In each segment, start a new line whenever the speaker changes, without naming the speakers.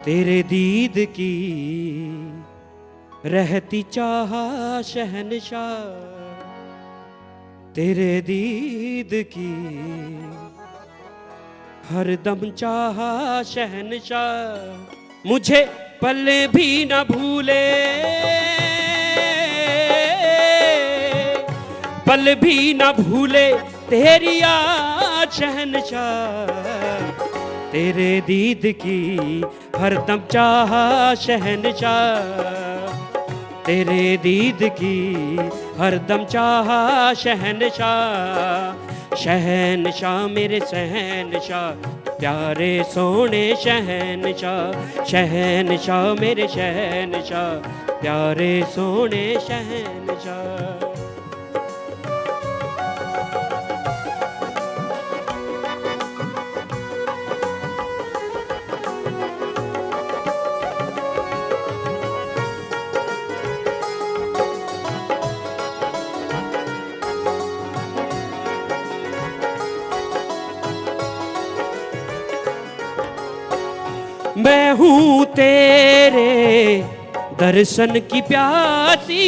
तेरे दीद की रहती चाह शहनशाह, तेरे दीद की हर दम चाह शहनशाह। मुझे पल भी न भूले, पल भी न भूले तेरी याद शहनशाह। तेरे दीद की हरदम चाह शहनशाह, तेरे दीद की हरदम चाह शहनशाह। शहनशाह मेरे शहनशाह, प्यारे सोने शहनशाह। शहनशाह मेरे शहनशाह, प्यारे सोने शहनशाह। मैं हूँ तेरे दर्शन की प्यासी,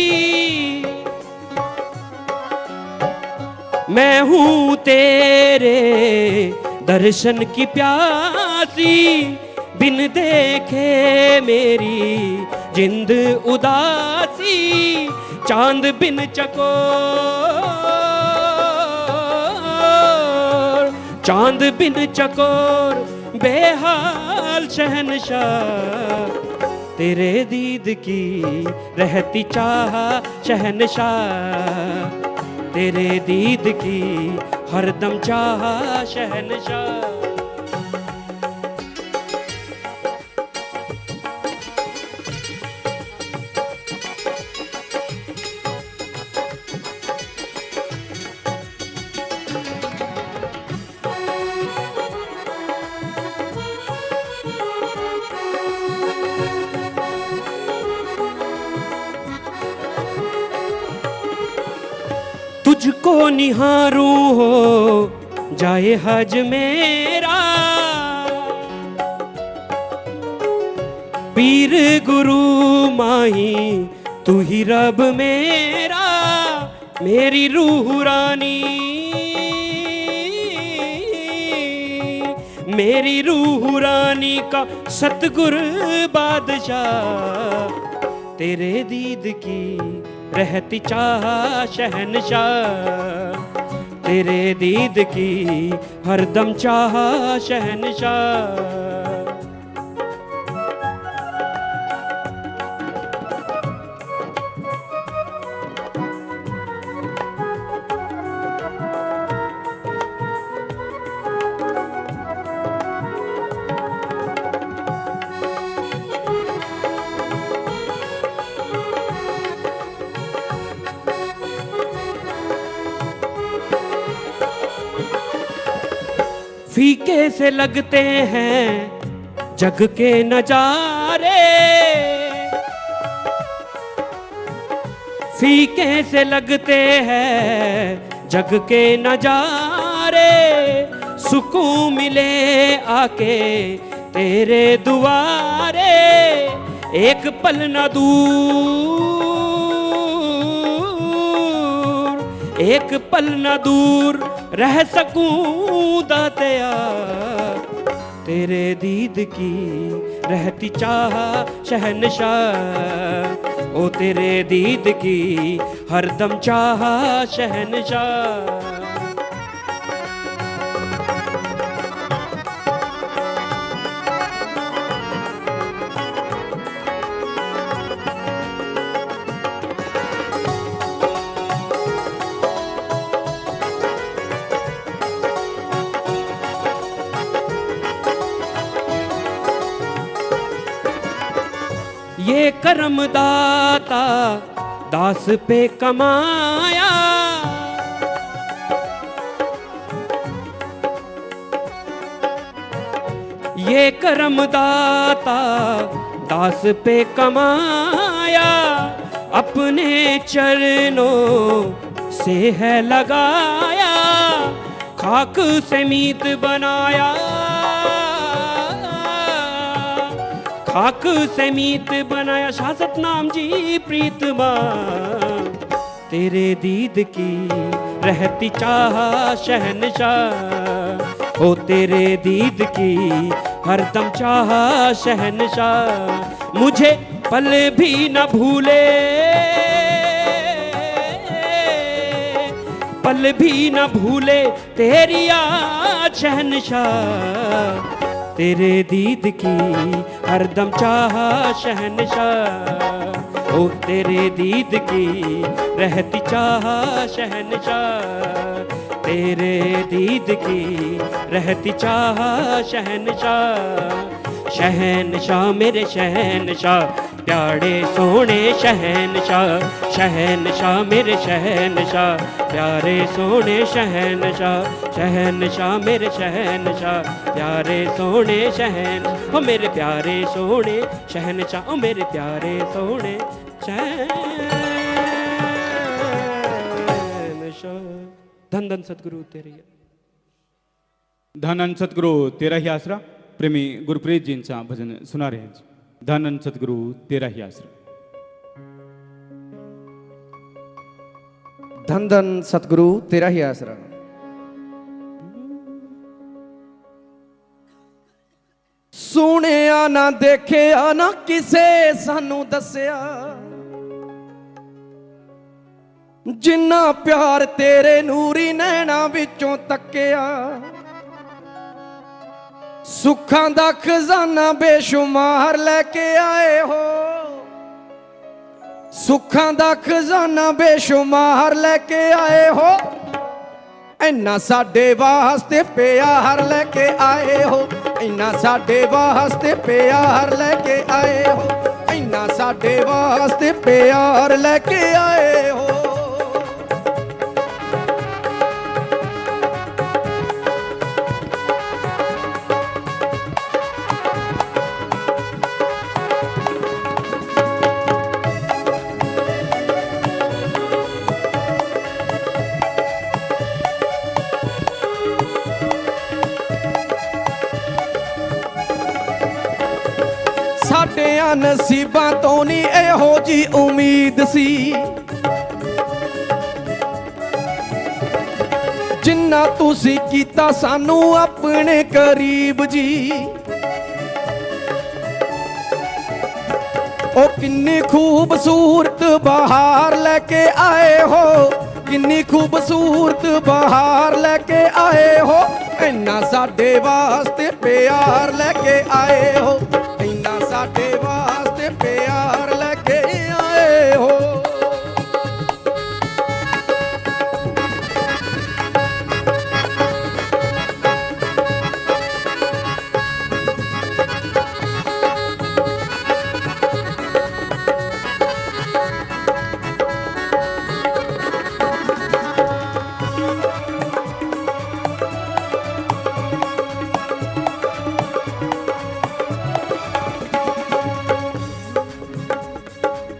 मैं हूँ तेरे दर्शन की प्यासी। बिन देखे मेरी जिंद उदासी, चांद बिन चकोर, चांद बिन चकोर बेहाल शहनशाह। तेरे दीद की रहती चाह शहनशाह, तेरे दीद की हरदम चाह शहनशाह। तुझको निहारूं हो जाए हज मेरा, पीर गुरु माही तू ही रब मेरा। मेरी रूह रानी, मेरी रूह रानी का सतगुर बादशाह। तेरे दीद की रहती चाह शहनशाह, तेरे दीद की हरदम चाह शहनशाह। फीके से लगते हैं जग के नजारे, फीके से लगते हैं जग के नजारे। सुकून मिले आके तेरे दुआरे, एक पल न दूर, एक पल न दूर रह सकूं दातिया। तेरे दीद की रहती चाह शहनशाह, ओ तेरे दीद की हरदम चाह शहनशाह। ये करम दाता दास पे कमाया, ये करम दाता दास पे कमाया। अपने चरणों से है लगाया, खाक से मीत बनाया, खाक से मीत बनाया शाह सतनाम जी प्रीतमा। तेरे दीद की रहती चाह शहनशाह, ओ तेरे दीद की हरदम चाह शहनशाह। मुझे पल भी न भूले, पल भी न भूले तेरी याद शहनशाह। तेरे दीद की हरदम चाह शहनशाह, ओ तेरे दीद की रहती चाह शहनशाह। तेरे दीद की रहती चाह शहनशाह। शहनशाह मेरे शहनशाह प्यारे सोने शहनशाह, शहनशाह मेरे शहनशाह प्यारे सोने शहनशाह। शहनशाह मेरे शहनशाह प्यारे सोने शहन, ओ मेरे प्यारे सोने शहनशाह, ओ मेरे प्यारे सोने शहनशाह। धन धन सतगुरु तेरी।
धन सतगुरु तेरा ही आसरा प्रेमी गुरप्रीत जींचा भजन सुना रहे हैं। धन सतगुरु तेरा ही आसरा।
धन धन सतगुरु तेरा ही आसरा। सुनिया ना देखिया ना किसे सानू दसिया, जिन्ना प्यार तेरे नूरी नैना विचों तकिया। सुखां दा खजाना बेशुमार लेके आए हो, सुखां दा खजाना बेशुमार लेके आए हो। इन्ना साडे वास्ते प्यार लेके आए हो, इन्ना साडे वास्ते प्यार लेके आए हो, इन्ना साडे वास्ते प्यार लेके आए हो। साडियां नसीबां तो नहीं एहो जी उम्मीद सी, जिन्ना तुसी कीता सानू अपने करीब जी। ओ किन्नी खूबसूरत बहार लेके आए हो, किन्नी खूबसूरत बहार लेके आए हो। इन्ना साडे वास्ते प्यार लेके आए हो, इन्ना साडे वास्ते प्यार लेके आए हो।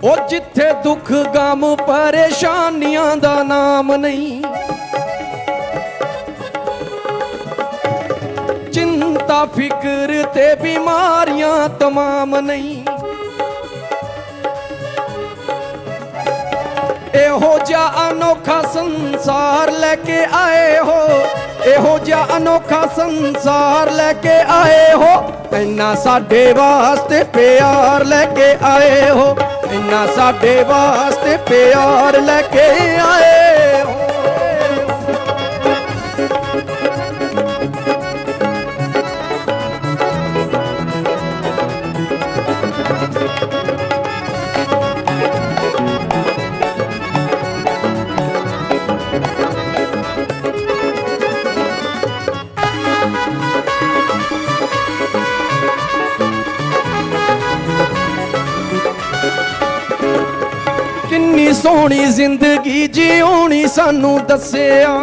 ओ जिथे दुख गम परेशानियां दा नाम नहीं, चिंता फिक्र ते बीमारियां तमाम नहीं। एहो जा अनोखा संसार लेके आए हो, एहो जा अनोखा संसार लेके आए हो। इन्ना साडे वास्ते प्यार लेके आए हो, इन्ना साडे वास्ते प्यार लेके आए हो। किन्नी सोहनी जिंदगी जीऊनी सानू दसिया,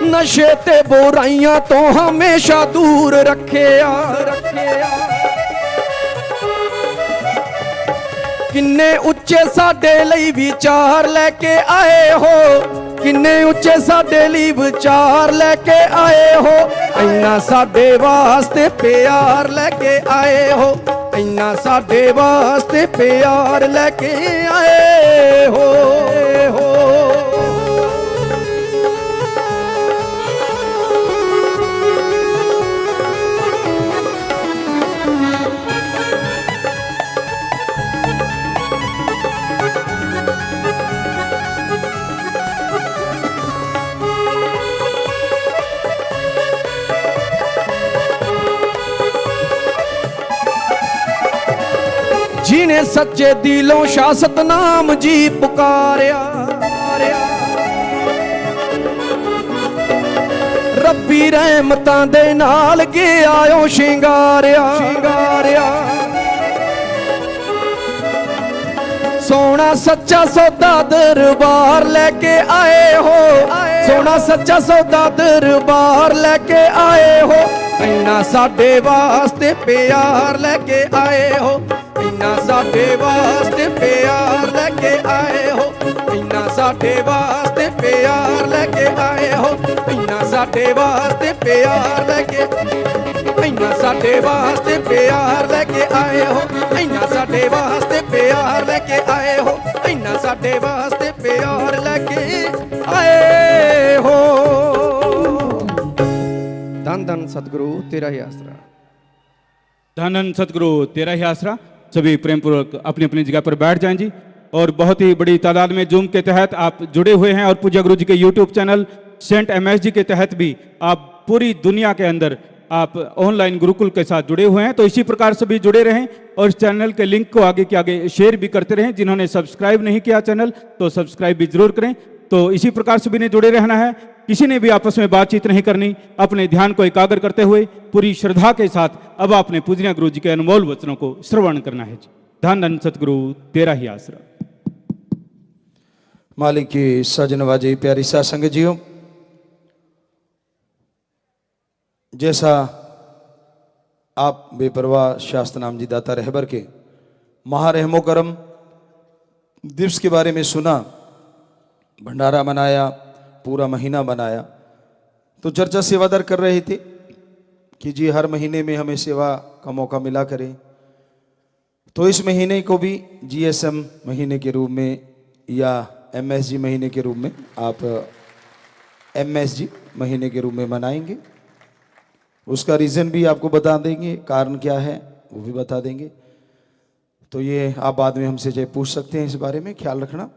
नशे ते बुराइयां तो हमेशा दूर रखेया। किन्ने उच्चे साडे लई विचार लेके आए हो, किन्ने उच्चे साडे लई विचार लेके आए हो। ਇੰਨਾ ਸਾਡੇ ਵਾਸਤੇ ਪਿਆਰ ਲੈ ਕੇ ਆਏ ਹੋ ਇੰਨਾ ਸਾਡੇ ਵਾਸਤੇ ਪਿਆਰ ਲੈ ਕੇ ਆਏ ਹੋ जिने सच्चे दिलों शाह सतनाम जी पुकारिया रब्बी रहमतां दे नाल गे आयो शिंगारिया सोना सच्चा सौदा दरबार लेके आए हो सोना सच्चा सौदा दरबार लेके आए हो इन्ना साडे वास्ते प्यार लेके आए हो इन्ना साडे वास्ते प्यार लेके आए हो इन्ना साडे वास्ते प्यार लेके आए हो इन्ना साडे वास्ते प्यार लेके इन्ना साडे वास्ते प्यार लेके आए हो इन्ना साडे वास्ते प्यार लेके आए हो इन्ना साडे वास्ते प्यार लेके आए हो धन धन सतगुरु तेरा ही आसरा
धन धन सतगुरु तेरा ही आसरा। सभी प्रेम पूर्वक अपनी अपनी जगह पर बैठ जाएं जी। और बहुत ही बड़ी तादाद में जूम के तहत आप जुड़े हुए हैं और पूज्य गुरु जी के यूट्यूब चैनल सेंट एमएस जी के तहत भी आप पूरी दुनिया के अंदर आप ऑनलाइन गुरुकुल के साथ जुड़े हुए हैं। तो इसी प्रकार से भी जुड़े रहें और इस चैनल के लिंक को आगे के आगे शेयर भी करते रहें। जिन्होंने सब्सक्राइब नहीं किया चैनल तो सब्सक्राइब भी जरूर करें। तो इसी प्रकार से भी नहीं जुड़े रहना है। किसी ने भी आपस में बातचीत नहीं करनी, अपने ध्यान को एकाग्र करते हुए पूरी श्रद्धा के साथ अब आपने पूजनीय गुरु जी के अनमोल वचनों को श्रवण करना है। धन धन सतगुरु तेरा ही आसरा।
मालिक की सजनवाजी प्यारी सा संगत जियो, जैसा आप बेपरवाह शास्त्र नाम जी दाता रहबर के महारहमो करम दिवस के बारे में सुना, भंडारा मनाया, पूरा महीना बनाया, तो चर्चा सेवादार कर रहे थे कि जी हर महीने में हमें सेवा का मौका मिला करें। तो इस महीने को भी जीएसएम महीने के रूप में या एमएसजी महीने के रूप में आप एमएसजी महीने के रूप में मनाएंगे। उसका रीज़न भी आपको बता देंगे, कारण क्या है वो भी बता देंगे। तो ये आप बाद में हमसे चाहे पूछ सकते हैं, इस बारे में ख्याल रखना।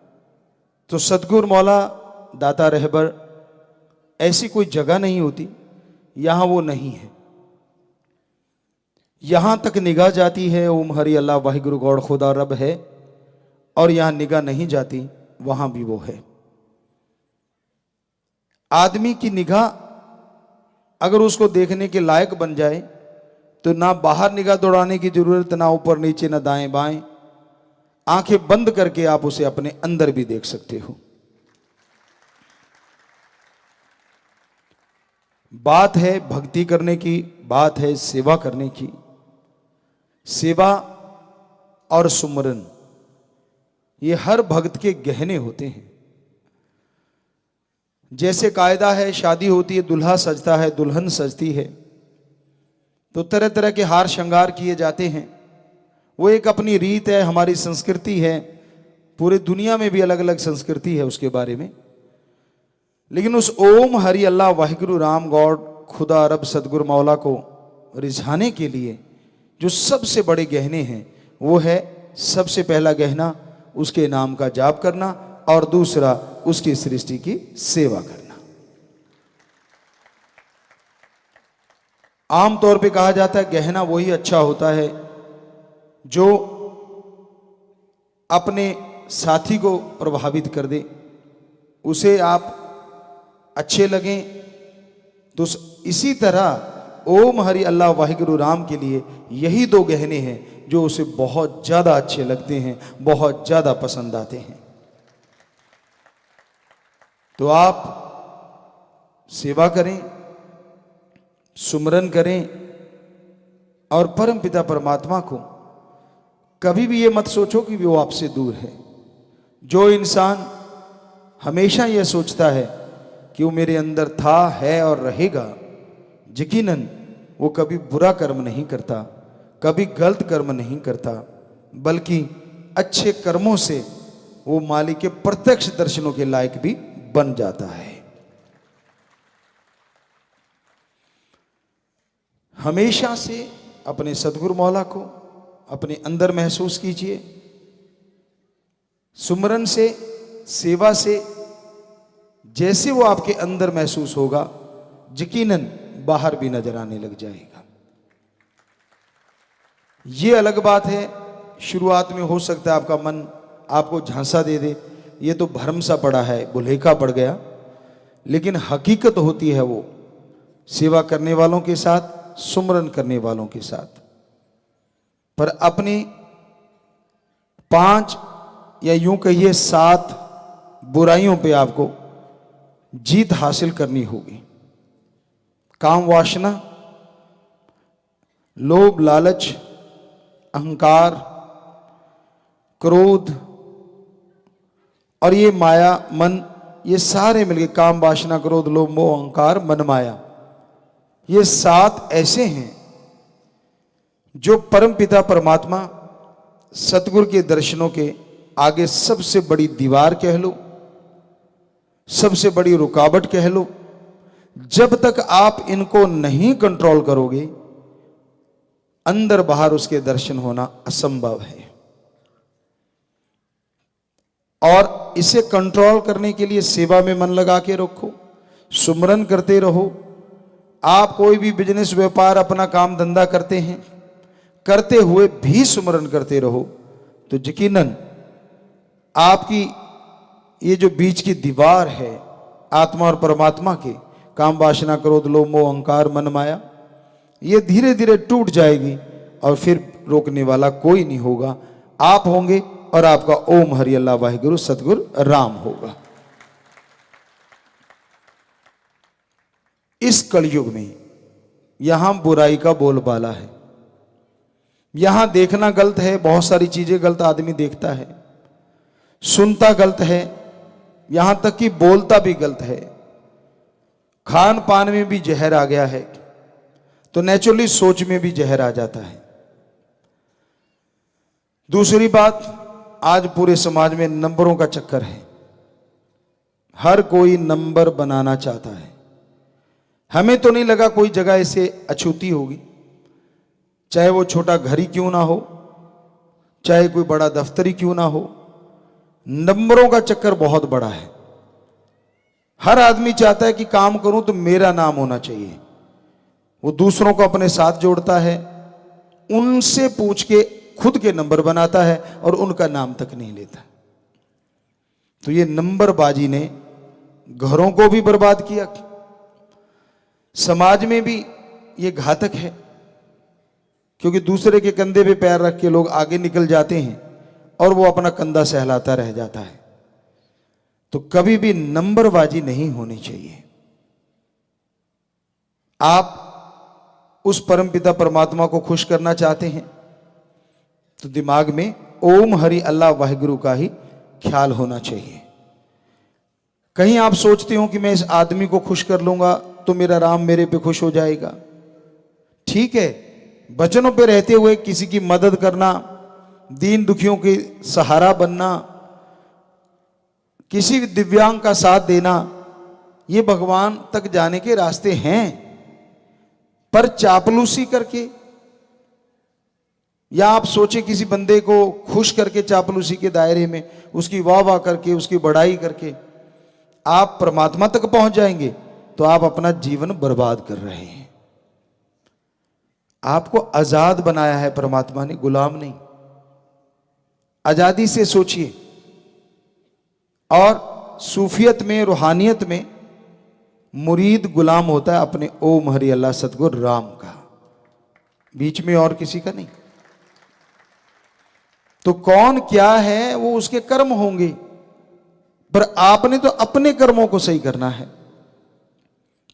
तो सतगुरु मौला दाता रहबर ऐसी कोई जगह नहीं होती यहाँ वो नहीं है। यहाँ तक निगाह जाती है ओम हरि अल्लाह वाहिगुरु गौड़ खुदा रब है, और यहाँ निगाह नहीं जाती वहाँ भी वो है। आदमी की निगाह अगर उसको देखने के लायक बन जाए तो ना बाहर निगाह दौड़ाने की जरूरत, ना ऊपर नीचे, ना दाएं बाएं, आंखें बंद करके आप उसे अपने अंदर भी देख सकते हो। बात है भक्ति करने की, बात है सेवा करने की। सेवा और सुमरन ये हर भक्त के गहने होते हैं। जैसे कायदा है, शादी होती है, दूल्हा सजता है, दुल्हन सजती है, तो तरह तरह के हार श्रृंगार किए जाते हैं। वो एक अपनी रीत है, हमारी संस्कृति है। पूरे दुनिया में भी अलग अलग संस्कृति है उसके बारे में। लेकिन उस ओम हरि अल्लाह वाहिगुरु राम गॉड खुदा रब सदगुरु मौला को रिझाने के लिए जो सबसे बड़े गहने हैं वो है, सबसे पहला गहना उसके नाम का जाप करना, और दूसरा उसकी सृष्टि की सेवा करना। आम तौर पे कहा जाता है गहना वही अच्छा होता है जो अपने साथी को प्रभावित कर दे, उसे आप अच्छे लगें। तो इसी तरह ओम हरि अल्लाह वाहिगुरु राम के लिए यही दो गहने हैं जो उसे बहुत ज्यादा अच्छे लगते हैं, बहुत ज्यादा पसंद आते हैं। तो आप सेवा करें, सुमरन करें, और परम पिता परमात्मा को कभी भी ये मत सोचो कि वो आपसे दूर है। जो इंसान हमेशा यह सोचता है कि वो मेरे अंदर था, है और रहेगा, यकीनन वो कभी बुरा कर्म नहीं करता, कभी गलत कर्म नहीं करता, बल्कि अच्छे कर्मों से वो मालिक के प्रत्यक्ष दर्शनों के लायक भी बन जाता है। हमेशा से अपने सदगुरु मौला को अपने अंदर महसूस कीजिए। सुमरन से, सेवा से जैसे वो आपके अंदर महसूस होगा, यकीनन बाहर भी नजर आने लग जाएगा। ये अलग बात है, शुरुआत में हो सकता है आपका मन आपको झांसा दे दे, ये तो भ्रम सा पड़ा है, भुलेखा पड़ गया, लेकिन हकीकत होती है वो सेवा करने वालों के साथ, सुमरन करने वालों के साथ। पर अपनी 5 या यूं कहिए 7 बुराइयों पे आपको जीत हासिल करनी होगी। काम वासना, लोभ, लालच, अहंकार, क्रोध और ये माया, मन, ये सारे मिलके काम वासना, क्रोध, लोभ, मोह, अहंकार, मन, माया, ये 7 ऐसे हैं जो परम पिता परमात्मा सतगुरु के दर्शनों के आगे सबसे बड़ी दीवार कह लो, सबसे बड़ी रुकावट कह लो। जब तक आप इनको नहीं कंट्रोल करोगे, अंदर बाहर उसके दर्शन होना असंभव है। और इसे कंट्रोल करने के लिए सेवा में मन लगा के रखो, सुमरन करते रहो। आप कोई भी बिजनेस, व्यापार, अपना काम धंधा करते हैं, करते हुए भी सुमरन करते रहो, तो यकीनन आपकी ये जो बीच की दीवार है आत्मा और परमात्मा के, काम वासना, क्रोध, लोभ, मोह, अहंकार, मन, माया, ये धीरे धीरे टूट जाएगी और फिर रोकने वाला कोई नहीं होगा। आप होंगे और आपका ओम हरि अल्लाह वाहिगुरु सतगुरु राम होगा। इस कलयुग में यहां बुराई का बोलबाला है, यहां देखना गलत है, बहुत सारी चीजें गलत आदमी देखता है, सुनता गलत है, यहां तक कि बोलता भी गलत है। खान पान में भी जहर आ गया है, तो नेचुरली सोच में भी जहर आ जाता है। दूसरी बात, आज पूरे समाज में नंबरों का चक्कर है, हर कोई नंबर बनाना चाहता है। हमें तो नहीं लगा कोई जगह ऐसे अछूती होगी, चाहे वो छोटा घर ही क्यों ना हो, चाहे कोई बड़ा दफ्तर ही क्यों ना हो, नंबरों का चक्कर बहुत बड़ा है। हर आदमी चाहता है कि काम करूं तो मेरा नाम होना चाहिए। वो दूसरों को अपने साथ जोड़ता है, उनसे पूछ के खुद के नंबर बनाता है और उनका नाम तक नहीं लेता। तो ये नंबरबाजी ने घरों को भी बर्बाद किया, समाज में भी ये घातक है, क्योंकि दूसरे के कंधे पे पैर रख के लोग आगे निकल जाते हैं और वो अपना कंधा सहलाता रह जाता है। तो कभी भी नंबरबाजी नहीं होनी चाहिए। आप उस परमपिता परमात्मा को खुश करना चाहते हैं तो दिमाग में ओम हरि अल्लाह वाहिगुरु का ही ख्याल होना चाहिए। कहीं आप सोचते हो कि मैं इस आदमी को खुश कर लूंगा तो मेरा राम मेरे पे खुश हो जाएगा। ठीक है, वचनों पे रहते हुए किसी की मदद करना, दीन दुखियों के सहारा बनना, किसी दिव्यांग का साथ देना, ये भगवान तक जाने के रास्ते हैं। पर चापलूसी करके, या आप सोचे किसी बंदे को खुश करके चापलूसी के दायरे में उसकी वाह वाह करके, उसकी बड़ाई करके आप परमात्मा तक पहुंच जाएंगे, तो आप अपना जीवन बर्बाद कर रहे हैं। आपको आजाद बनाया है परमात्मा ने, गुलाम नहीं। आजादी से सोचिए। और सूफियत में, रूहानियत में मुरीद गुलाम होता है अपने ओम हरि अल्लाह सतगुरु राम का, बीच में और किसी का नहीं। तो कौन क्या है वो उसके कर्म होंगे, पर आपने तो अपने कर्मों को सही करना है।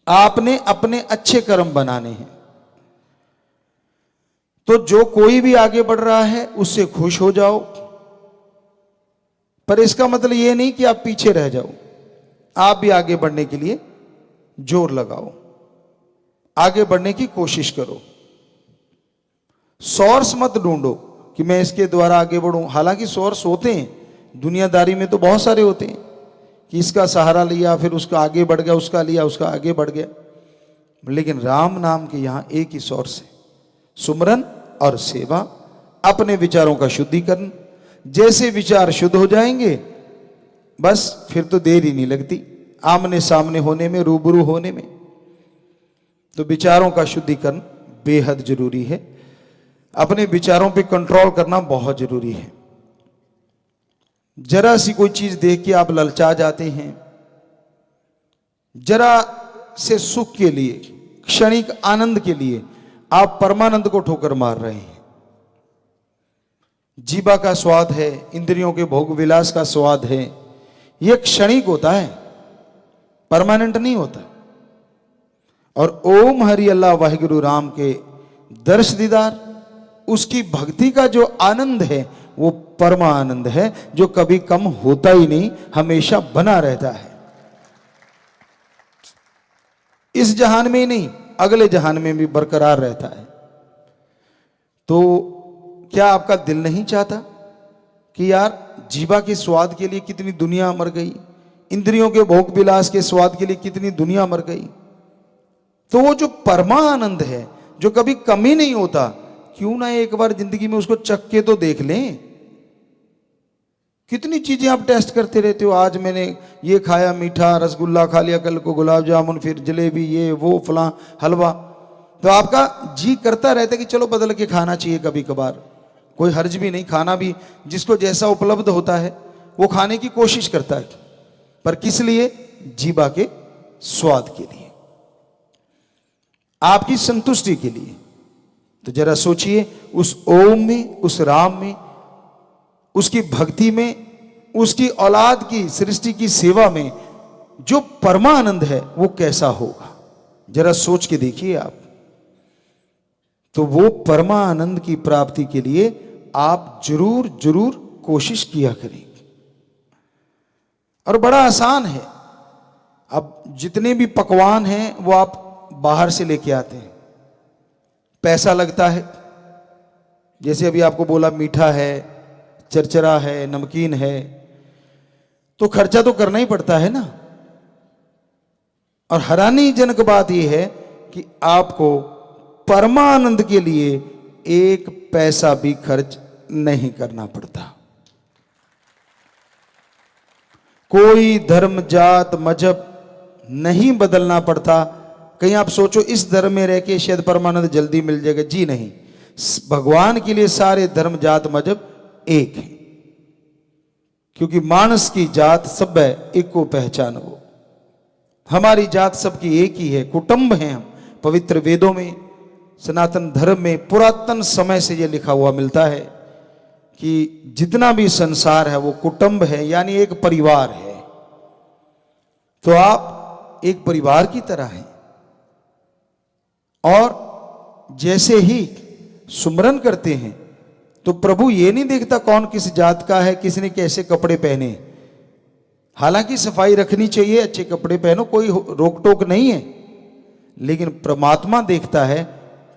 आपने अपने अच्छे कर्म बनाने हैं। तो जो कोई भी आगे बढ़ रहा है उससे खुश हो जाओ, पर इसका मतलब यह नहीं कि आप पीछे रह जाओ। आप भी आगे बढ़ने के लिए जोर लगाओ। आगे बढ़ने की कोशिश करो। सोर्स मत ढूंढो कि मैं इसके द्वारा आगे बढ़ूं। हालांकि सोर्स होते हैं, दुनियादारी में तो बहुत सारे होते हैं कि इसका सहारा लिया, फिर उसका आगे बढ़ गया, उसका लिया, उसका आगे बढ़ गया। लेकिन राम नाम के यहां एक ही सोर्स है, सुमरन और सेवा, अपने विचारों का शुद्धिकरण। जैसे विचार शुद्ध हो जाएंगे, बस फिर तो देर ही नहीं लगती आमने सामने होने में, रूबरू होने में। तो विचारों का शुद्धिकरण बेहद जरूरी है। अपने विचारों पे कंट्रोल करना बहुत जरूरी है। जरा सी कोई चीज देख के आप ललचा जाते हैं, जरा से सुख के लिए, क्षणिक आनंद के लिए आप परमानंद को ठोकर मार रहे हैं। जीवा का स्वाद है, इंद्रियों के भोग विलास का स्वाद है, यह क्षणिक होता है, परमानेंट नहीं होता। और ओम हरि अल्लाह वाहिगुरु राम के दर्श दीदार, उसकी भक्ति का जो आनंद है वो परमानंद है, जो कभी कम होता ही नहीं, हमेशा बना रहता है। इस जहान में ही नहीं, अगले जहान में भी बरकरार रहता है। तो क्या आपका दिल नहीं चाहता कि यार जीवा के स्वाद के लिए कितनी दुनिया मर गई, इंद्रियों के भोग विलास के स्वाद के लिए कितनी दुनिया मर गई। तो वो जो परमानंद है, जो कभी कमी नहीं होता, क्यों ना एक बार जिंदगी में उसको चख के तो देख लें। कितनी चीजें आप टेस्ट करते रहते हो, आज मैंने ये खाया मीठा, रसगुल्ला खा लिया, कल को गुलाब जामुन, फिर जलेबी, ये वो फलां हलवा। तो आपका जी करता रहता है कि चलो बदल के खाना चाहिए कभी कभार, कोई हर्ज भी नहीं, खाना भी जिसको जैसा उपलब्ध होता है वो खाने की कोशिश करता है। पर किस लिए? जीवा के स्वाद के लिए, आपकी संतुष्टि के लिए। तो जरा सोचिए, उस ओम में, उस राम में, उसकी भक्ति में, उसकी औलाद की सृष्टि की सेवा में जो परमानंद है वो कैसा होगा, जरा सोच के देखिए आप। तो वो परमानंद की प्राप्ति के लिए आप जरूर जरूर कोशिश किया करें। और बड़ा आसान है। अब जितने भी पकवान हैं वो आप बाहर से लेके आते हैं, पैसा लगता है। जैसे अभी आपको बोला मीठा है, चरचरा है, नमकीन है, तो खर्चा तो करना ही पड़ता है ना। और हैरानीजनक बात यह है कि आपको परमानंद के लिए एक पैसा भी खर्च नहीं करना पड़ता। कोई धर्म, जात, मजहब नहीं बदलना पड़ता। कहीं आप सोचो इस धर्म में रह के शायद परमानंद जल्दी मिल जाएगा, जी नहीं। भगवान के लिए सारे धर्म, जात, मजहब एक है, क्योंकि मानस की जात सब है, एक को पहचान वो। हमारी जात सबकी एक ही है, कुटुंब हैं हम। पवित्र वेदों में, सनातन धर्म में पुरातन समय से ये लिखा हुआ मिलता है कि जितना भी संसार है वो कुटुंब है, यानी एक परिवार है। तो आप एक परिवार की तरह हैं। और जैसे ही सुमरन करते हैं तो प्रभु ये नहीं देखता कौन किस जात का है, किसने कैसे कपड़े पहने। हालांकि सफाई रखनी चाहिए, अच्छे कपड़े पहनो, कोई रोक टोक नहीं है। लेकिन परमात्मा देखता है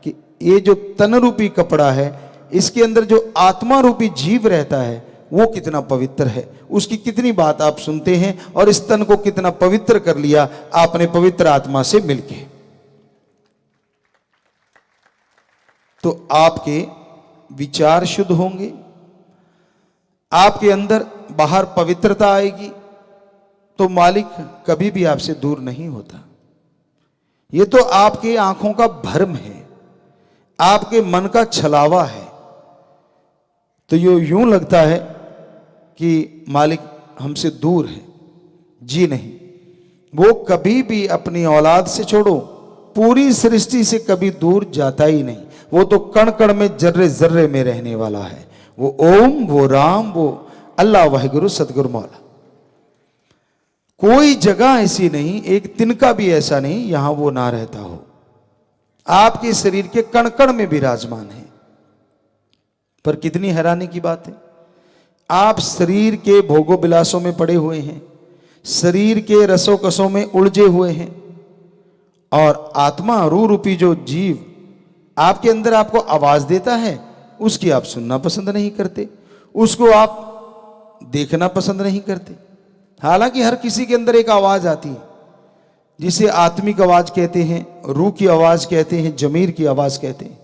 कि ये जो तन रूपी कपड़ा है, इसके अंदर जो आत्मा रूपी जीव रहता है वो कितना पवित्र है, उसकी कितनी बात आप सुनते हैं, और इस तन को कितना पवित्र कर लिया आपने पवित्र आत्मा से मिलके। तो आपके विचार शुद्ध होंगे, आपके अंदर बाहर पवित्रता आएगी, तो मालिक कभी भी आपसे दूर नहीं होता। ये तो आपकी आंखों का भ्रम है, आपके मन का छलावा है। तो ये यूं लगता है कि मालिक हमसे दूर है, जी नहीं। वो कभी भी अपनी औलाद से छोड़ो, पूरी सृष्टि से कभी दूर जाता ही नहीं। वो तो कण कण में, जर्रे जर्रे में रहने वाला है। वो ओम, वो राम, वो अल्लाह वाहिगुरु सतगुरु मौला। कोई जगह ऐसी नहीं, एक तिनका भी ऐसा नहीं यहां वो ना रहता हो। आपके शरीर के कण कण में विराजमान है। पर कितनी हैरानी की बात है, आप शरीर के भोगों विलासों में पड़े हुए हैं, शरीर के रसों कसों में उलझे हुए हैं, और आत्मा रूह रूपी जो जीव आपके अंदर आपको आवाज देता है, उसकी आप सुनना पसंद नहीं करते, उसको आप देखना पसंद नहीं करते। हालांकि हर किसी के अंदर एक आवाज आती है जिसे आत्मिक आवाज कहते हैं, रूह की आवाज कहते हैं, जमीर की आवाज कहते हैं।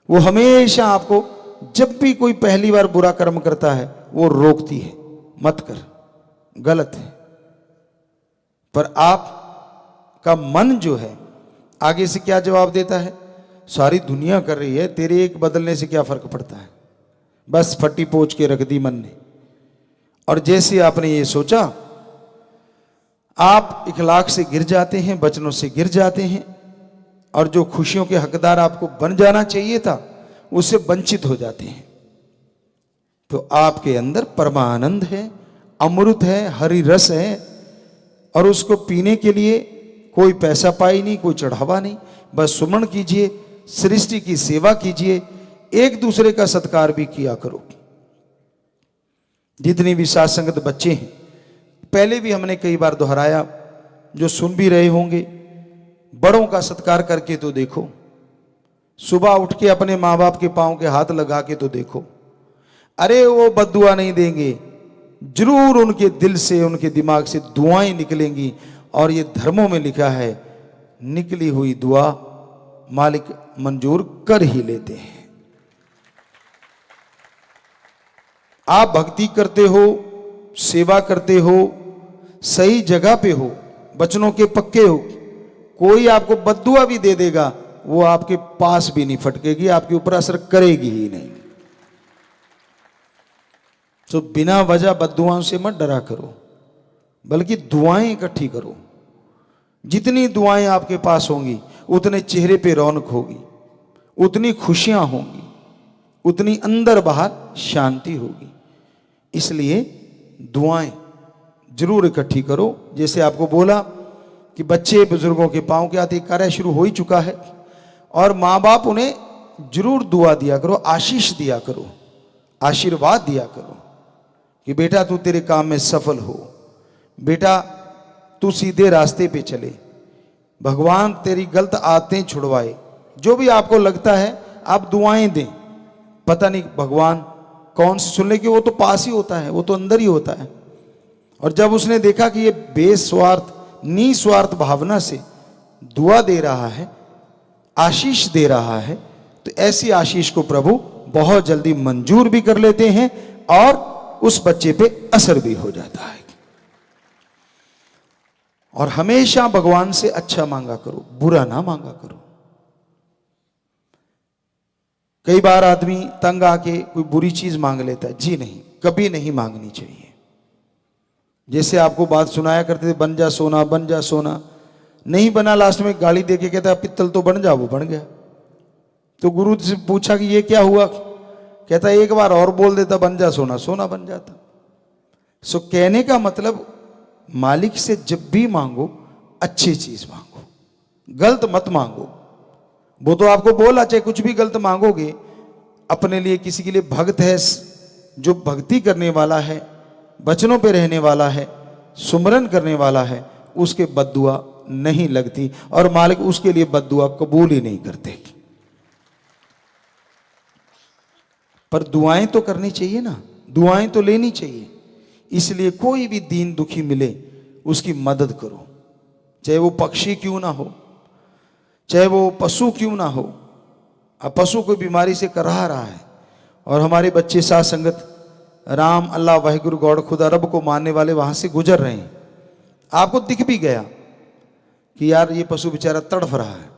वो हमेशा आपको जब भी कोई पहली बार बुरा कर्म करता है वो रोकती है, मत कर, गलत है। पर आपका मन जो है आगे से क्या जवाब देता है? सारी दुनिया कर रही है, तेरे एक बदलने से क्या फर्क पड़ता है, बस फटी पोंछ के रख दी मन ने। और जैसे आपने ये सोचा, आप इखलाक से गिर जाते हैं, वचनों से गिर जाते हैं, और जो खुशियों के हकदार आपको बन जाना चाहिए था उससे वंचित हो जाते हैं। तो आपके अंदर परमानंद है, अमृत है, हरि रस है, और उसको पीने के लिए कोई पैसा पाई नहीं, कोई चढ़ावा नहीं, बस सुमन कीजिए, सृष्टि की सेवा कीजिए, एक दूसरे का सत्कार भी किया करो। जितनी भी साथ संगत बच्चे हैं, पहले भी हमने कई बार दोहराया, जो सुन भी रहे होंगे, बड़ों का सत्कार करके तो देखो, सुबह उठ के अपने माँ बाप के पांव के हाथ लगा के तो देखो। अरे वो बद्दुआ नहीं देंगे, जरूर उनके दिल से, उनके दिमाग से दुआएं निकलेंगी। और ये धर्मों में लिखा है, निकली हुई दुआ मालिक मंजूर कर ही लेते हैं। आप भक्ति करते हो, सेवा करते हो, सही जगह पे हो, वचनों के पक्के हो, कोई आपको बद्दुआ भी दे देगा, वो आपके पास भी नहीं फटकेगी, आपके ऊपर असर करेगी ही नहीं। तो बिना वजह बद्दुआओं से मत डरा करो, बल्कि दुआएं इकट्ठी करो। जितनी दुआएं आपके पास होंगी उतने चेहरे पे रौनक होगी, उतनी खुशियां होंगी, उतनी अंदर बाहर शांति होगी। इसलिए दुआएं जरूर इकट्ठी करो। जैसे आपको बोला कि बच्चे बुजुर्गों के पांव के हाथ, एक कार्य शुरू हो ही चुका है, और माँ बाप उन्हें जरूर दुआ दिया करो, आशीष दिया करो, आशीर्वाद दिया करो कि बेटा तू तेरे काम में सफल हो, बेटा तू सीधे रास्ते पे चले, भगवान तेरी गलत आदतें छुड़वाए। जो भी आपको लगता है आप दुआएं दें। पता नहीं भगवान कौन सी सुनने की, वो तो पास ही होता है, वो तो अंदर ही होता है। और जब उसने देखा कि ये बेस्वार्थ निस्वार्थ भावना से दुआ दे रहा है, आशीष दे रहा है, तो ऐसी आशीष को प्रभु बहुत जल्दी मंजूर भी कर लेते हैं और उस बच्चे पे असर भी हो जाता है। और हमेशा भगवान से अच्छा मांगा करो, बुरा ना मांगा करो। कई बार आदमी तंग आके कोई बुरी चीज मांग लेता है, जी नहीं, कभी नहीं मांगनी चाहिए। जैसे आपको बात सुनाया करते थे, बन जा सोना, बन जा सोना, नहीं बना, लास्ट में गाली देके कहता है पित्तल तो बन जा, वो बन गया। तो गुरु से पूछा कि ये क्या हुआ, कहता एक बार और बोल देता बन जा सोना, सोना बन जाता। सो कहने का मतलब, मालिक से जब भी मांगो अच्छी चीज मांगो, गलत मत मांगो। वो तो आपको बोला, चाहे कुछ भी गलत मांगोगे, अपने लिए, किसी के लिए भक्त है जो भक्ति करने वाला है, वचनों पे रहने वाला है, सुमरन करने वाला है, उसके बद्दुआ नहीं लगती, और मालिक उसके लिए बद्दुआ कबूल ही नहीं करते। पर दुआएं तो करनी चाहिए ना, दुआएं तो लेनी चाहिए। इसलिए कोई भी दीन दुखी मिले उसकी मदद करो, चाहे वो पक्षी क्यों ना हो, चाहे वो पशु क्यों ना हो। अब पशु कोई बीमारी से कराह रहा है और हमारे बच्चे साथ संगत राम, अल्लाह, वाहिगुरु, गॉड, खुदा, रब को मानने वाले वहां से गुजर रहे हैं, आपको दिख भी गया कि यार ये पशु बेचारा तड़फ रहा है,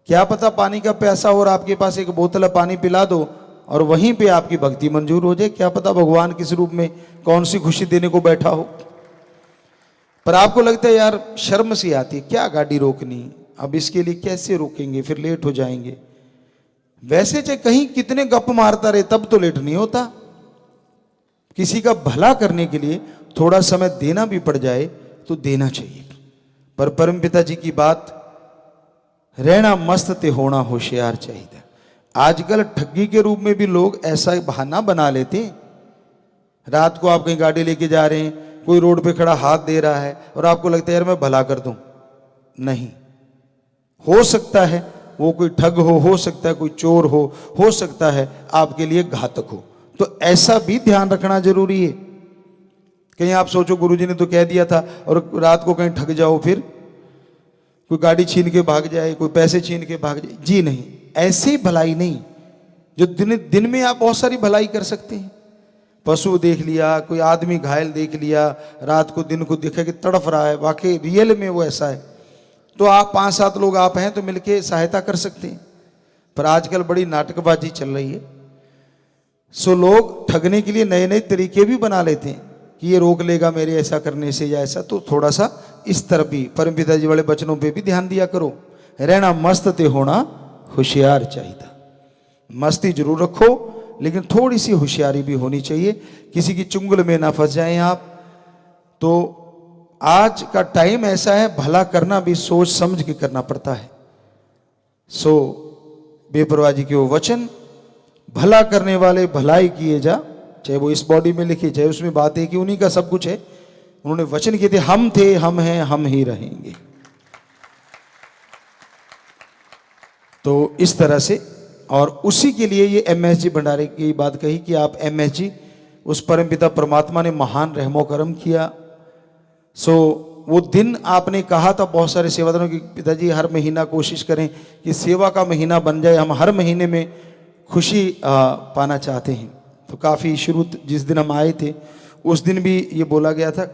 क्या पता पानी का प्यासा हो और आपके पास एक बोतल है, पानी पिला दो और वहीं पे आपकी भक्ति मंजूर हो जाए। क्या पता भगवान किस रूप में कौन सी खुशी देने को बैठा हो। पर आपको लगता है यार शर्म सी आती है, क्या गाड़ी रोकनी, अब इसके लिए कैसे रोकेंगे, फिर लेट हो जाएंगे। वैसे चाहे कहीं कितने गप मारता रहे तब तो लेट नहीं होता। किसी का भला करने के लिए थोड़ा समय देना भी पड़ जाए तो देना चाहिए। पर परम पिता जी की बात, रहना मस्त ते होना होशियार चाहिए। आजकल ठगी के रूप में भी लोग ऐसा बहाना बना लेते हैं। रात को आप कहीं गाड़ी लेके जा रहे हैं, कोई रोड पे खड़ा हाथ दे रहा है और आपको लगता है यार मैं भला कर दूं। नहीं, हो सकता है वो कोई ठग हो सकता है कोई चोर हो सकता है आपके लिए घातक हो। तो ऐसा भी ध्यान रखना जरूरी है। कहीं आप सोचो गुरुजी ने तो कह दिया था और रात को कहीं ठग जाओ, फिर कोई गाड़ी छीन के भाग जाए, कोई पैसे छीन के भाग जाए। जी नहीं, ऐसी भलाई नहीं। जो दिन में आप बहुत सारी भलाई कर सकते हैं। पशु देख लिया, कोई आदमी घायल देख लिया, रात को दिन को देखा कि तड़फ रहा है, वाकई रियल में वो ऐसा है, तो आप 5-7 लोग आप हैं तो मिलके सहायता कर सकते हैं। पर आजकल बड़ी नाटकबाजी चल रही है। सो लोग ठगने के लिए नए नए तरीके भी बना लेते हैं कि ये रोक लेगा मेरे ऐसा करने से या ऐसा। तो थोड़ा सा इस तरफ भी परमपिता जी वाले वचनों पे भी ध्यान दिया करो। रहना मस्त ते होना होशियार चाहिए। मस्ती जरूर रखो लेकिन थोड़ी सी होशियारी भी होनी चाहिए, किसी की चुंगल में ना फंस जाएं आप। तो आज का टाइम ऐसा है, भला करना भी सोच समझ के करना पड़ता है। सो बेपरवाह जी के वो वचन, भला करने वाले भलाई किए जा, चाहे वो इस बॉडी में लिखे चाहे उसमें, बात है कि उन्हीं का सब कुछ है। उन्होंने वचन किए थे, हम थे, हम हैं, हम ही रहेंगे। तो इस तरह से, और उसी के लिए ये MS जी भंडारे की बात कही कि आप MS जी, उस परमपिता परमात्मा ने महान रहमो करम किया। सो वो दिन आपने कहा था बहुत सारे सेवादारों की, पिताजी हर महीना कोशिश करें कि सेवा का महीना बन जाए, हम हर महीने में खुशी पाना चाहते हैं। तो काफ़ी शुरू जिस दिन हम आए थे उस दिन भी ये बोला गया था,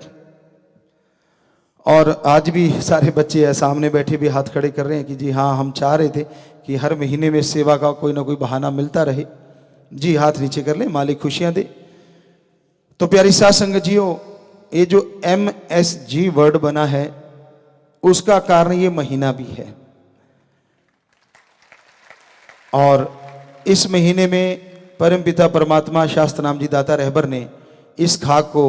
और आज भी सारे बच्चे सामने बैठे भी हाथ खड़े कर रहे हैं कि जी हाँ, हम चाह रहे थे कि हर महीने में सेवा का कोई ना कोई बहाना मिलता रहे। जी हाथ नीचे कर ले, मालिक खुशियां दे। तो प्यारी साथ संगत जियो, ये जो MSG वर्ड बना है उसका कारण ये महीना भी है। और इस महीने में परमपिता परमात्मा शास्त्रनाम जी दाता रहबर ने इस खाक को,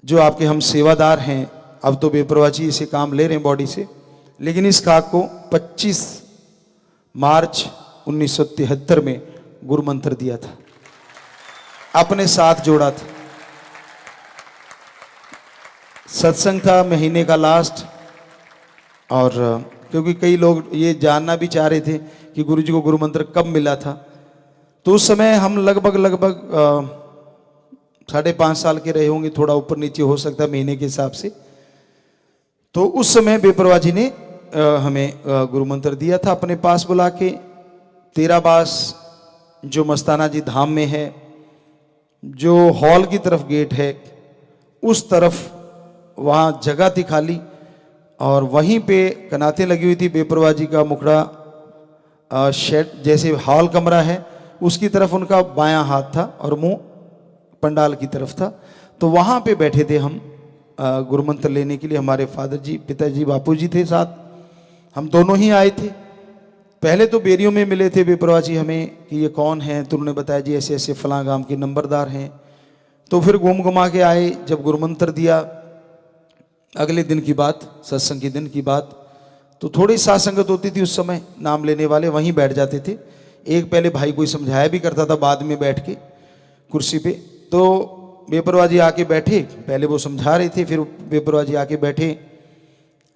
जो आपके हम सेवादार हैं, अब तो बेपरवाह जी इसे काम ले रहे हैं बॉडी से, लेकिन इस खाक को 25 मार्च 1973 में गुरु मंत्र दिया था, अपने साथ जोड़ा था। सत्संग था महीने का लास्ट, और क्योंकि कई लोग ये जानना भी चाह रहे थे कि गुरु जी को गुरु मंत्र कब मिला था, तो उस समय हम लगभग 5.5 साल के रहे होंगे, थोड़ा ऊपर नीचे हो सकता है महीने के हिसाब से। तो उस समय बेपरवाह जी ने हमें गुरु मंत्र दिया था अपने पास बुला के। 13 बास जो मस्ताना जी धाम में है, जो हॉल की तरफ गेट है, उस तरफ वहाँ जगह थी खाली, और वहीं पे कनातें लगी हुई थी। बेपरवाह जी का मुखड़ा शेड जैसे हॉल कमरा है उसकी तरफ उनका बायां हाथ था और मुंह पंडाल की तरफ था। तो वहाँ पे बैठे थे हम गुरु मंत्र लेने के लिए। हमारे फादर जी, पिताजी, बापू जी थे साथ, हम दोनों ही आए थे। पहले तो बेरियों में मिले थे बेपरवाह जी हमें कि ये कौन है, तो उन्होंने बताया जी ऐसे ऐसे फलां गांव के नंबरदार हैं। तो फिर घूम घुमा के आए, जब गुरु मंत्र दिया, अगले दिन की बात, सत्संग के दिन की बात, तो थोड़ी साथ संगत होती थी उस समय, नाम लेने वाले वहीं बैठ जाते थे। एक पहले भाई कोई समझाया भी करता था बाद में बैठ के कुर्सी पे, तो बेपरवाह जी आके बैठे, पहले वो समझा रहे थे, फिर बेपरवाह जी आके बैठे,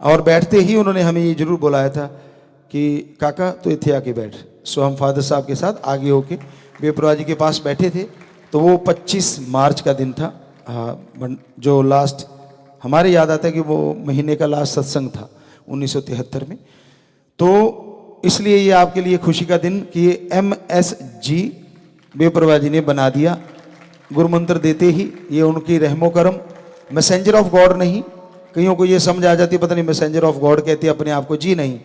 और बैठते ही उन्होंने हमें ये जरूर बुलाया था कि काका तो इथे आके बैठ। सो हम फादर साहब के साथ आगे होके बेपरवाह जी के पास बैठे थे। तो वो 25 मार्च का दिन था, जो लास्ट हमारे याद आता है कि वो महीने का लास्ट सत्संग था 1973 में। तो इसलिए ये आपके लिए खुशी का दिन कि ये MSG बेपरवाह जी ने बना दिया। गुरु मंत्र देते ही ये उनकी रहमो करम, मैसेंजर ऑफ गॉड नहीं। कईयों को ये समझ आ जाती है, पता नहीं मैसेंजर ऑफ गॉड कहते हैं अपने आप को। जी नहीं,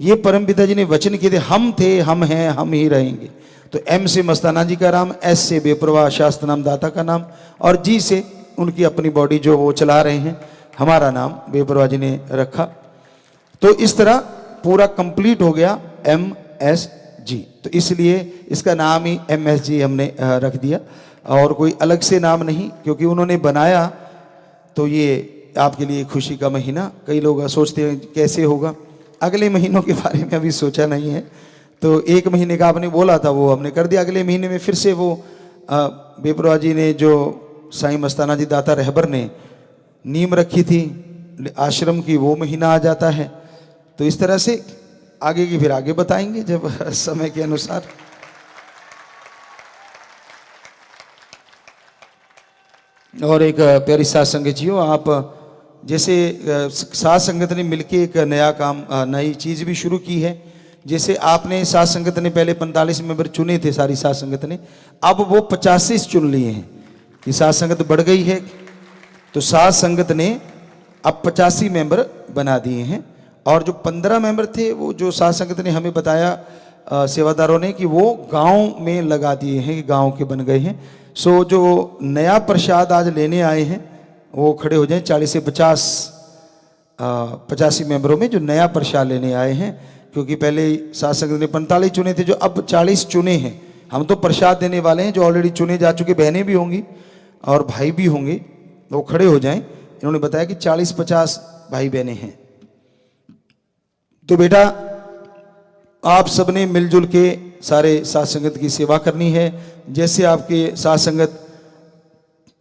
ये परम पिता जी ने वचन किए थे, हम थे, हम हैं, हम ही रहेंगे। तो M से मस्ताना जी का नाम, S से बेपरवाह शास्त्र नाम दाता का नाम, और G से उनकी अपनी बॉडी जो वो चला रहे हैं, हमारा नाम बेपरवाह जी ने रखा। तो इस तरह पूरा कंप्लीट हो गया MSG। तो इसलिए इसका नाम ही MSG हमने रख दिया, और कोई अलग से नाम नहीं, क्योंकि उन्होंने बनाया। तो ये आपके लिए खुशी का महीना। कई लोग सोचते हैं कैसे होगा, अगले महीनों के बारे में अभी सोचा नहीं है। तो 1 महीने का आपने बोला था, वो हमने कर दिया। अगले महीने में फिर से वो बेपरवाह जी ने, जो साईं मस्ताना जी दाता रहबर ने नीम रखी थी आश्रम की, वो महीना आ जाता है। तो इस तरह से आगे की फिर आगे बताएंगे जब समय के अनुसार। और एक प्यारी साथ संगत जियो, आप जैसे साथ संगत ने मिलके एक नया काम, नई चीज़ भी शुरू की है। जैसे आपने साथ संगत ने पहले 45 मेंबर चुने थे सारी साथ संगत ने, अब वो 85 चुन लिए हैं कि साथ संगत बढ़ गई है, तो साथ संगत ने अब 85 मेंबर बना दिए हैं। और जो 15 मेंबर थे वो जो साथ संगत ने हमें बताया सेवादारों ने कि वो गांव में लगा दिए हैं, कि गांव के बन गए हैं। सो जो नया प्रसाद आज लेने आए हैं वो खड़े हो जाएं। 40 से 85 मेंबरों में जो नया प्रसाद लेने आए हैं, क्योंकि पहले साथ संगत ने 45 चुने थे, जो अब 40 चुने हैं। हम तो प्रसाद देने वाले हैं, जो ऑलरेडी चुने जा चुके बहनें भी होंगी और भाई भी होंगे, वो खड़े हो जाएं। इन्होंने बताया कि 40-50 भाई बहनें हैं। तो बेटा आप सबने मिलजुल के सारे साथ संगत की सेवा करनी है। जैसे आपके साथ संगत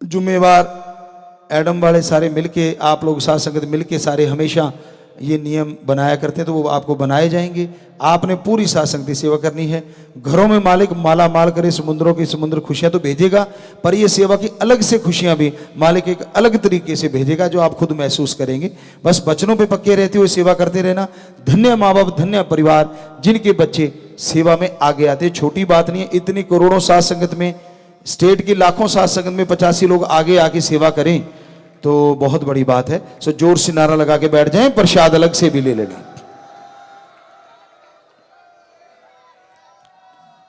जुम्मेवार एडम वाले सारे मिलके, आप लोग साथ संगत मिलके सारे हमेशा ये नियम बनाया करते हैं, तो वो आपको बनाए जाएंगे। आपने पूरी साथ संगत की सेवा करनी है। घरों में मालिक माला माल करे, समुद्रों की समुद्र खुशियां तो भेजेगा, पर ये सेवा की अलग से खुशियां भी मालिक एक अलग तरीके से भेजेगा, जो आप खुद महसूस करेंगे। बस बचनों पे पक्के रहते हुए सेवा करते रहना। धन्य माँ बाप, धन्य परिवार जिनके बच्चे सेवा में आगे आते। छोटी बात नहीं है, इतनी करोड़ों साथ संगत में, स्टेट की लाखों साथ संगत में 85 लोग आगे आके सेवा करें तो बहुत बड़ी बात है। सो जोर से नारा लगा के बैठ जाएं, प्रसाद अलग से भी ले लेना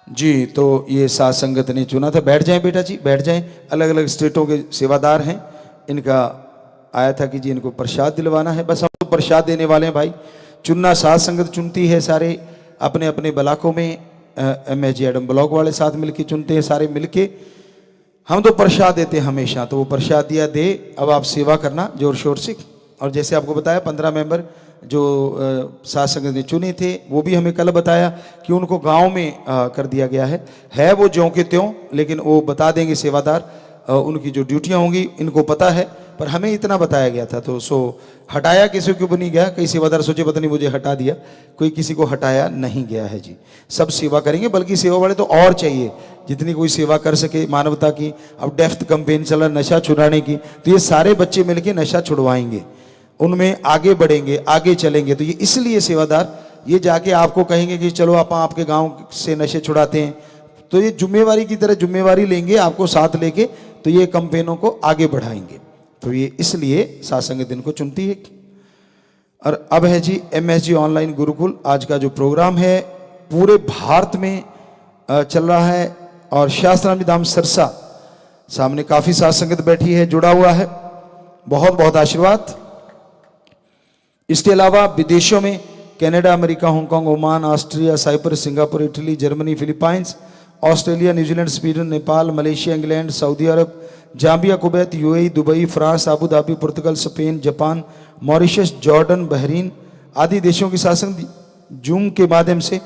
जी। तो ये साथ संगत ने चुना था। बैठ जाएं बेटा जी, बैठ जाएं। अलग अलग स्टेटों के सेवादार हैं, इनका आया था कि जी इनको प्रसाद दिलवाना है। बस हम तो प्रसाद देने वाले हैं भाई। चुनना साथ संगत चुनती है, सारे अपने अपने ब्लॉकों में MSG एडम ब्लॉक वाले साथ मिलके चुनते हैं, सारे मिलके। हम तो प्रसाद देते हैं हमेशा, तो वो प्रसाद दिया दे। अब आप सेवा करना जोर शोर से। और जैसे आपको बताया 15 मेंबर जो साथ संगत ने चुने थे, वो भी हमें कल बताया कि उनको गांव में कर दिया गया है वो ज्यों के त्यों, लेकिन वो बता देंगे सेवादार उनकी जो ड्यूटियां होंगी, इनको पता है, पर हमें इतना बताया गया था। तो सो हटाया किसी को भी नहीं गया। कई सेवादार सोचे पता नहीं मुझे हटा दिया, कोई किसी को हटाया नहीं गया है जी। सब सेवा करेंगे, बल्कि सेवा वाले तो और चाहिए, जितनी कोई सेवा कर सके मानवता की। अब डेफ्थ कैंपेन चला नशा छुड़ाने की, तो ये सारे बच्चे मिलके नशा छुड़वाएंगे, उनमें आगे बढ़ेंगे, आगे चलेंगे। तो ये इसलिए सेवादार ये जाके आपको कहेंगे कि चलो आप आपके गांव से नशे छुड़ाते हैं, तो ये जिम्मेवारी की तरह जिम्मेवारी लेंगे आपको साथ लेके, तो ये कैंपेनों को आगे बढ़ाएंगे। तो ये इसलिए साथ संगत इनको चुनती है। और अब है जी MSG ऑनलाइन गुरुकुल। आज का जो प्रोग्राम है पूरे भारत में चल रहा है, और शास्त्राम जी धाम सरसा सामने काफी साथ संगत बैठी है, जुड़ा हुआ है। बहुत बहुत आशीर्वाद। इसके अलावा विदेशों में Canada, America, Hong Kong, Oman, Austria, Cyprus, Singapore, Italy, Germany, Philippines, Australia, New Zealand, Sweden, Nepal, Malaysia, England, Saudi Arab, Zambia, Kuwait, UAE, Dubai, France, Abu Dhabi, पुर्तगाल, Spain, Japan, Mauritius, Jordan, Bahrain आदि देशों की शासन जूम के माध्यम से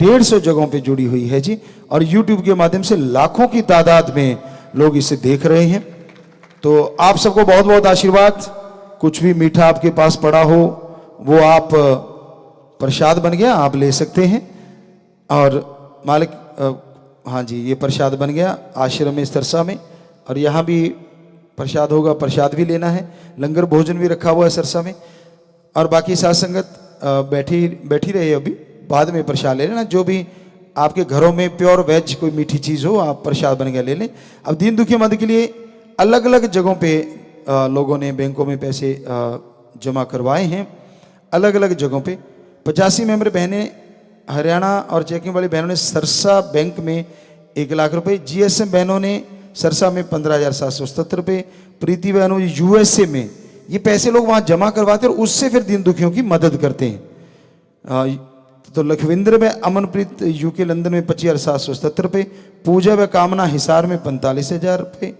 150 जगहों पे जुड़ी हुई है जी। और यूट्यूब के माध्यम से लाखों की तादाद में लोग इसे देख रहे हैं। तो आप सबको बहुत बहुत आशीर्वाद। कुछ भी मीठा आपके पास पड़ा हो वो आप प्रसाद बन गया, आप ले सकते हैं। और मालिक हाँ जी, ये प्रसाद बन गया आश्रम में सरसा में, और यहाँ भी प्रसाद होगा, प्रसाद भी लेना है। लंगर भोजन भी रखा हुआ है सरसा में। और बाकी साथ संगत बैठी रहे, अभी बाद में प्रसाद ले लेना। जो भी आपके घरों में प्योर वेज कोई मीठी चीज़ हो, आप प्रसाद बन गया ले लें। अब दीन दुखी मदद के लिए अलग अलग जगहों पे लोगों ने बैंकों में पैसे जमा करवाए हैं, अलग अलग जगहों पे। 85 मेंबर बहनें हरियाणा और चेकिंग वाली बहनों ने सरसा बैंक में 1 लाख रुपए, GSM बहनों ने सरसा में 15,777 रुपये, प्रीति बहनों USA में ये पैसे लोग वहाँ जमा करवाते हैं और उससे फिर दीन दुखियों की मदद करते हैं। तो लखविंद्र में अमनप्रीत UK लंदन में 25,777 रुपये, पूजा व कामना हिसार में 45,000 रुपये,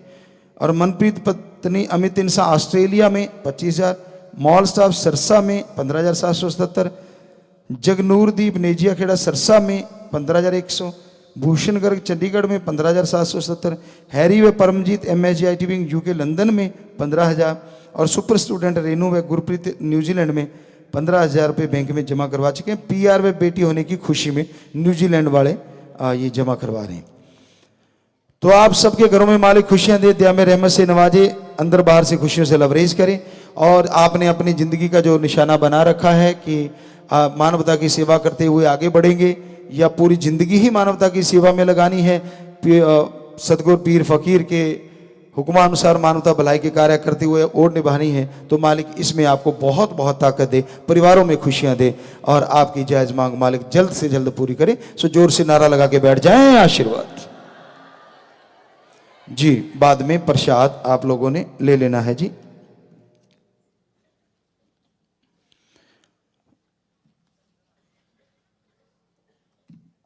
और मनप्रीत पत्नी अमित इंसा ऑस्ट्रेलिया में 25,000, मॉल स्टाफ सरसा में 15,777, जगनूरदीप नेजिया खेड़ा सरसा में 15,100, भूषण गर्ग चंडीगढ़ में 15,777, हैरी व Paramjit MSG IT wing UK London में 15,000, और सुपर स्टूडेंट रेनू व गुरप्रीत न्यूजीलैंड में 15,000 रुपये बैंक में जमा करवा चुके हैं। PR में बेटी होने की खुशी में न्यूजीलैंड वाले ये जमा करवा रहे हैं। तो आप सबके घरों में मालिक खुशियां दे, दया में रहमत से नवाजे, अंदर बाहर से खुशियों से लबरेज करें। और आपने अपनी ज़िंदगी का जो निशाना बना रखा है कि मानवता की सेवा करते हुए आगे बढ़ेंगे, या पूरी ज़िंदगी ही मानवता की सेवा में लगानी है, सतगुरु पीर फकीर के हुक्मानुसार मानवता भलाई के कार्य करते हुए और निभानी है, तो मालिक इसमें आपको बहुत बहुत ताकत दे, परिवारों में खुशियां दे और आपकी जायज़ मांग मालिक जल्द से जल्द पूरी करे। सो जोर से नारा लगा के बैठ जाएं, आशीर्वाद जी। बाद में प्रसाद आप लोगों ने ले लेना है जी।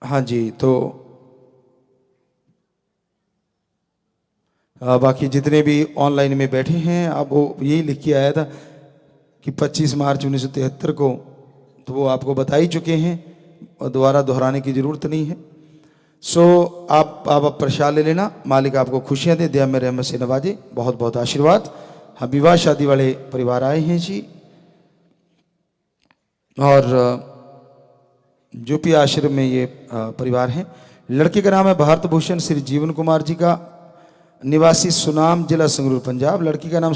हाँ जी, तो बाकी जितने भी ऑनलाइन में बैठे हैं, अब वो यही लिख के आया था कि 25 मार्च 1973 को, तो वो आपको बता ही चुके हैं और दोबारा दोहराने की ज़रूरत नहीं है। सो आप प्रसाद ले लेना, मालिक आपको खुशियां दे, दया में रहमत से नवाजे, बहुत बहुत आशीर्वाद। हाँ, विवाह शादी वाले परिवार आए हैं जी, और यूपी आश्रम में ये परिवार हैं। लड़के का नाम है भारत भूषण श्री जीवन कुमार जी का, निवासी सुनाम, जिला संगरूर, पंजाब। लड़की का नाम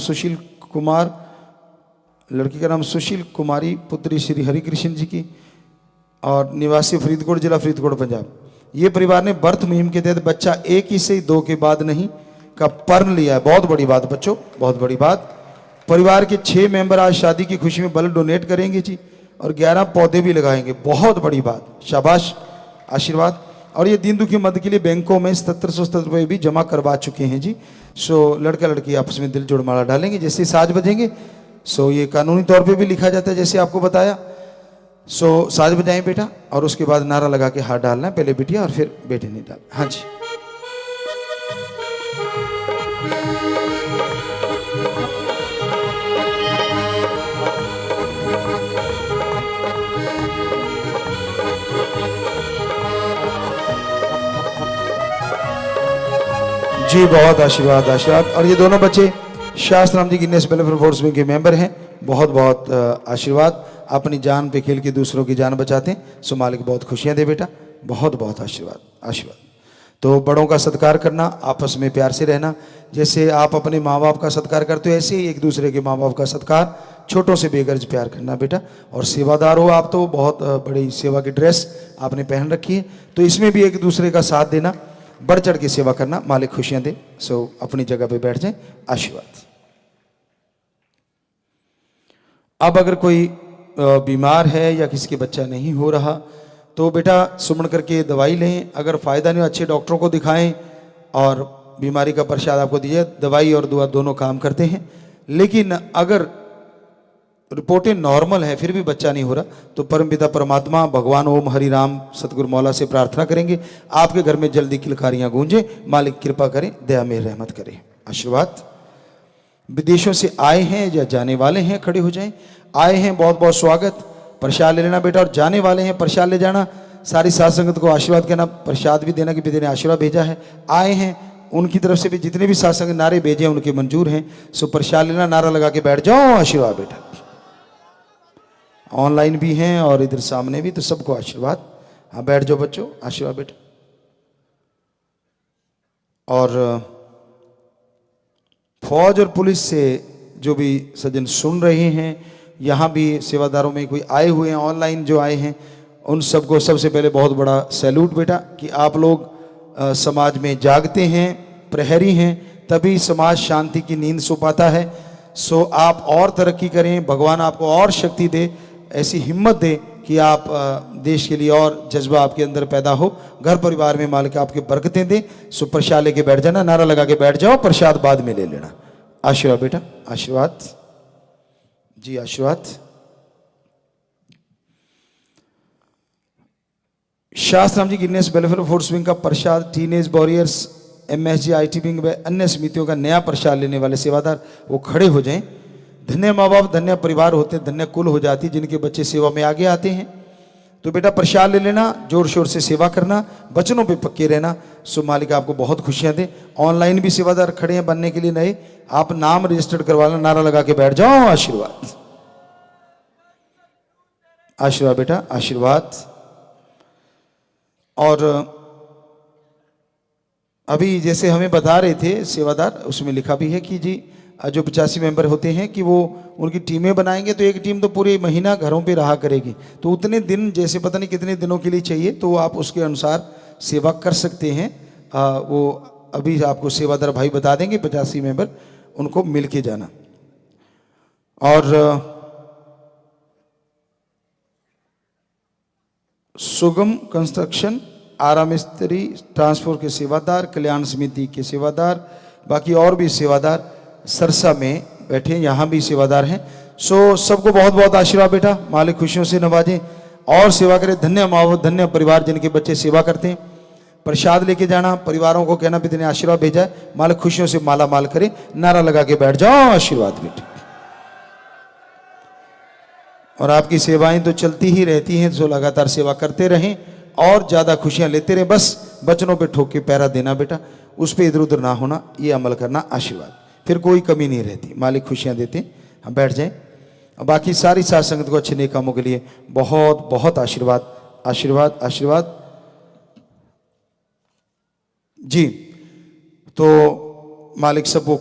सुशील कुमारी, पुत्री श्री हरिकृष्ण जी की, और निवासी फरीदकोट, जिला फरीदकोट, पंजाब। ये परिवार ने बर्थ मुहिम के तहत बच्चा एक ही से 2 के बाद नहीं का पर्ण लिया है। बहुत बड़ी बात बच्चों, बहुत बड़ी बात। परिवार के 6 मेंबर आज शादी की खुशी में ब्लड डोनेट करेंगे जी, और 11 पौधे भी लगाएंगे। बहुत बड़ी बात, शाबाश, आशीर्वाद। और ये दीन दुखी मद के लिए बैंकों में 7777 रुपये भी जमा करवा चुके हैं जी। सो लड़का लड़की आपस में दिल जोड़ माला डालेंगे, जैसे साज बजेंगे। सो ये कानूनी तौर पे भी लिखा जाता है, जैसे आपको बताया। सो साज बजाएं बेटा, और उसके बाद नारा लगा के हाथ डालना है, पहले बिटिया और फिर बेटे ने डाल। हाँ जी, जी बहुत आशीर्वाद, आशीर्वाद। और ये दोनों बच्चे शास्त्र Ram ji Guinness welfare force में के मेंबर हैं। बहुत बहुत आशीर्वाद। अपनी जान पे खेल के दूसरों की जान बचाते हैं। सो मालिक बहुत खुशियां दे बेटा, बहुत बहुत आशीर्वाद, आशीर्वाद। तो बड़ों का सत्कार करना, आपस में प्यार से रहना। जैसे आप अपने माँ बाप का सत्कार करते हो, ऐसे ही एक दूसरे के माँ बाप का सत्कार, छोटों से बेगर्ज प्यार करना बेटा। और सेवादार हो आप, तो बहुत बड़ी सेवा की ड्रेस आपने पहन रखी है, तो इसमें भी एक दूसरे का साथ देना, बढ़ चढ़ के सेवा करना, मालिक खुशियां दे। सो अपनी जगह पे बैठ जाएं, आशीर्वाद। अब अगर कोई बीमार है या किसी के बच्चा नहीं हो रहा, तो बेटा सुमन करके दवाई लें। अगर फ़ायदा नहीं हो, अच्छे डॉक्टरों को दिखाएं, और बीमारी का प्रसाद आपको दीजिए। दवाई और दुआ दोनों काम करते हैं। लेकिन अगर रिपोर्टें नॉर्मल है, फिर भी बच्चा नहीं हो रहा, तो परमपिता परमात्मा भगवान ओम हरि राम सतगुरु मौला से प्रार्थना करेंगे, आपके घर में जल्दी किलकारियां गूंजे, मालिक कृपा करें, दया में रहमत करें, आशीर्वाद। विदेशों से आए हैं या जाने वाले हैं, खड़े हो जाएं। आए हैं, बहुत बहुत स्वागत। प्रसाद ले लेना बेटा, और जाने वाले हैं, प्रसाद ले जाना। सारी साध संगत को आशीर्वाद करना, प्रसाद भी देना कि पिता ने आशीर्वाद भेजा है। आए हैं, उनकी तरफ से भी जितने भी साध संगत नारे भेजे हैं उनके मंजूर हैं। सो प्रसाद लेना, नारा लगा के बैठ जाओ, आशीर्वाद बेटा। ऑनलाइन भी हैं और इधर सामने भी, तो सबको आशीर्वाद। हाँ, बैठ जाओ बच्चों, आशीर्वाद बेटा। और फौज और पुलिस से जो भी सज्जन सुन रहे हैं, यहाँ भी सेवादारों में कोई आए हुए हैं, ऑनलाइन जो आए हैं, उन सबको सबसे पहले बहुत बड़ा सैल्यूट बेटा, कि आप लोग समाज में जागते हैं, प्रहरी हैं, तभी समाज शांति की नींद सो पाता है। सो आप और तरक्की करें, भगवान आपको और शक्ति दे, ऐसी हिम्मत दे कि आप देश के लिए और जज्बा आपके अंदर पैदा हो, घर परिवार में मालिक आपके बरकतें दे। सो प्रसाद लेके बैठ जाना, नारा लगा के बैठ जाओ, प्रसाद बाद में ले लेना। आशीर्वाद बेटा, आशीर्वाद जी, आशीर्वाद। शास्त्र Ram ji Guinness welfare force wing का प्रसाद teenage warriors MSG IT wing व अन्य समितियों का नया प्रसाद लेने वाले सेवादार वो खड़े हो जाएं। धन्य माँ बाप, धन्य परिवार होते, धन्य कुल हो जाती जिनके बच्चे सेवा में आगे आते हैं। तो बेटा प्रसाद ले लेना, जोर शोर से सेवा करना, वचनों पे पक्के रहना। सो मालिक आपको बहुत खुशियां दे। ऑनलाइन भी सेवादार खड़े हैं बनने के लिए नए, आप नाम रजिस्टर्ड करवा लेना, नारा लगा के बैठ जाओ, आशीर्वाद। आशीर्वाद बेटा, आशीर्वाद। और अभी जैसे हमें बता रहे थे सेवादार, उसमें लिखा भी है कि जी जो 85 मेंबर होते हैं कि वो उनकी टीमें बनाएंगे, तो एक टीम तो पूरे महीना घरों पे रहा करेगी, तो उतने दिन जैसे पता नहीं कितने दिनों के लिए चाहिए, तो आप उसके अनुसार सेवा कर सकते हैं। वो अभी आपको सेवादार भाई बता देंगे 85 मेंबर, उनको मिल के जाना। और सुगम कंस्ट्रक्शन, आरा मिस्त्री ट्रांसपोर्ट के सेवादार, कल्याण समिति के सेवादार, बाकी और भी सेवादार सरसा में बैठे, यहाँ भी सेवादार हैं। सो सबको बहुत बहुत आशीर्वाद बेटा, मालिक खुशियों से नवाजें और सेवा करें। धन्य माँ, धन्य परिवार जिनके बच्चे सेवा करते हैं। प्रसाद लेके जाना, परिवारों को कहना पिता ने आशीर्वाद भेजा है, मालिक खुशियों से माला माल करे। नारा लगा के बैठ जाओ, आशीर्वाद बेटे। और आपकी सेवाएं तो चलती ही रहती हैं, तो लगातार सेवा करते रहें और ज़्यादा खुशियां लेते रहें। बस बचनों पे ठोक के पैरा देना बेटा, उस पर इधर उधर ना होना, ये अमल करना, आशीर्वाद, फिर कोई कमी नहीं रहती। मालिक खुशियां देते हैं। हम बैठ जाएं। बाकी सारी साथ संगत को अच्छे नेक कामों के लिए बहुत बहुत आशीर्वाद, आशीर्वाद, आशीर्वाद जी। तो मालिक सबको